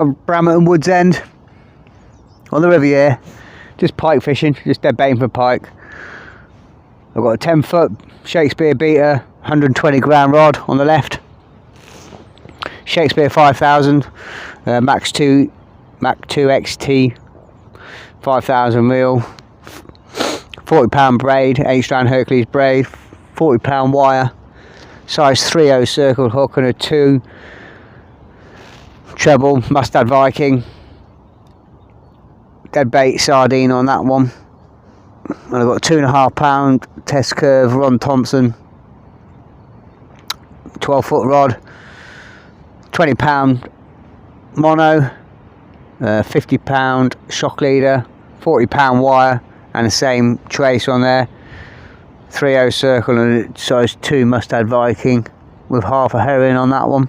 Brammerton Woods End on the River Yare, just pike fishing, just dead baiting for pike. I've got a 10-foot Shakespeare beater, 120 gram rod on the left, Shakespeare 5000, Max 2 XT 5000 reel, 40 pound braid, 8 strand Hercules braid, 40 pound wire, size 3/0 circle hook and a 2 treble Mustad Viking, dead bait sardine on that one. And I've got a 2.5 pound test curve Ron Thompson 12-foot rod, 20 pound mono, 50 pound shock leader, 40 pound wire, and the same trace on there, 3/0 circle and a size 2 Mustad Viking with half a herring on that one.